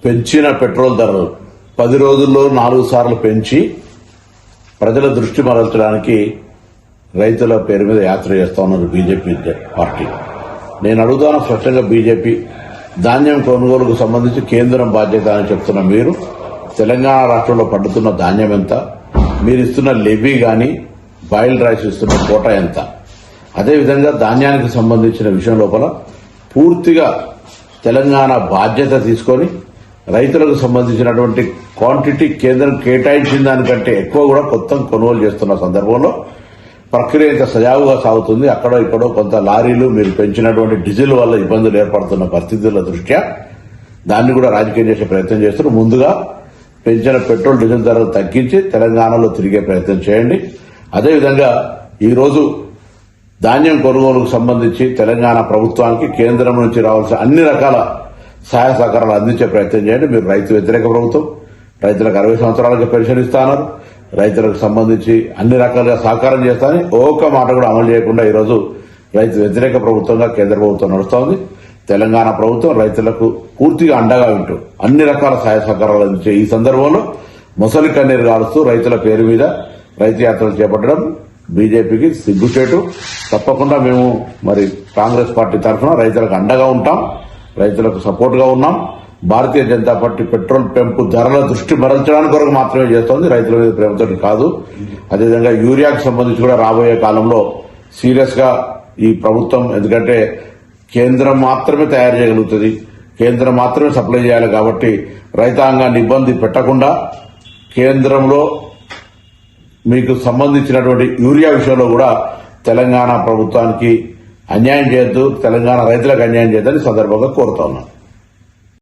పెంచిన పెట్రోల్ ధరలు 10 రోజుల్లో 4 సార్లు పెంచి ప్రజల దృష్టి మరల్చడానికి రైతుల పేరు మీద యాత్ర చేస్తా ఉన్నారు బీజేపీ పార్టీ. నేను అడుగుతాను స్పష్టంగా, బీజేపీ ధాన్యం కొనుగోలుకు సంబంధించి కేంద్రం బాధ్యత అని చెప్తున్న మీరు తెలంగాణ రాష్ట్రంలో పండుతున్న ధాన్యం ఎంత, మీరు ఇస్తున్న లెవీ గాని బాయిల్డ్ రైస్ ఇస్తున్న కోట ఎంత, అదేవిధంగా ధాన్యానికి సంబంధించిన విషయం లోపల పూర్తిగా తెలంగాణ బాధ్యత తీసుకొని రైతులకు సంబంధించినటువంటి క్వాంటిటీ కేంద్రం కేటాయించిన దానికంటే ఎక్కువ కూడా కొత్త కొనుగోలు చేస్తున్న సందర్భంలో ప్రక్రియ ఇంత సజావుగా సాగుతుంది. అక్కడో ఇక్కడో కొంత లారీలు మీరు పెంచినటువంటి డీజిల్ వల్ల ఇబ్బందులు ఏర్పడుతున్న పరిస్థితుల దృష్ట్యా దాన్ని కూడా రాజకీయం చేసే ప్రయత్నం చేస్తున్నారు. ముందుగా పెంచిన పెట్రోల్ డీజిల్ ధరలు తగ్గించి తెలంగాణలో తిరిగే ప్రయత్నం చేయండి. అదేవిధంగా ఈరోజు ధాన్యం కొనుగోలుకు సంబంధించి తెలంగాణ ప్రభుత్వానికి కేంద్రం నుంచి రావాల్సిన అన్ని రకాల సహాయ సహకారాలు అందించే ప్రయత్నం చేయండి. మీరు రైతు వ్యతిరేక ప్రభుత్వం, రైతులకు 60 సంవత్సరాలకు పెన్షన్ ఇస్తాన్నారు, రైతులకు సంబంధించి అన్ని రకాలుగా సహకారం చేస్తానని ఒక్క మాట కూడా అమలు చేయకుండా ఈరోజు రైతు వ్యతిరేక ప్రభుత్వంగా కేంద్ర ప్రభుత్వం నడుస్తోంది. తెలంగాణ ప్రభుత్వం రైతులకు పూర్తిగా అండగా ఉంటూ అన్ని రకాల సహాయ సహకారాలు అందించే ఈ సందర్భంలో మొసలి కన్నీరు గారుస్తూ రైతుల పేరు మీద రైతు యాత్రలు చేపట్టడం బీజేపీకి సిగ్గుచేటు. తప్పకుండా మేము మరి కాంగ్రెస్ పార్టీ తరఫున రైతులకు అండగా ఉంటాం, రైతులకు సపోర్ట్ గా ఉన్నాం. భారతీయ జనతా పార్టీ పెట్రోల్ పెంపు ధరల దృష్టి మరల్చడానికి కొరకు మాత్రమే చేస్తోంది, రైతుల మీద ప్రేమతో కాదు. అదేవిధంగా యూరియాకు సంబంధించి కూడా రాబోయే కాలంలో సీరియస్ గా ఈ ప్రభుత్వం, ఎందుకంటే కేంద్రం మాత్రమే తయారు చేయగలుగుతుంది, కేంద్రం మాత్రమే సప్లై చేయాలి కాబట్టి రైతాంగాన్ని ఇబ్బంది పెట్టకుండా కేంద్రంలో మీకు సంబంధించినటువంటి యూరియా విషయంలో కూడా తెలంగాణ ప్రభుత్వానికి అన్యాయం చేయొద్దు, తెలంగాణ రైతులకు అన్యాయం చేయొద్దని సందర్భంగా కోరుతా ఉన్నాను.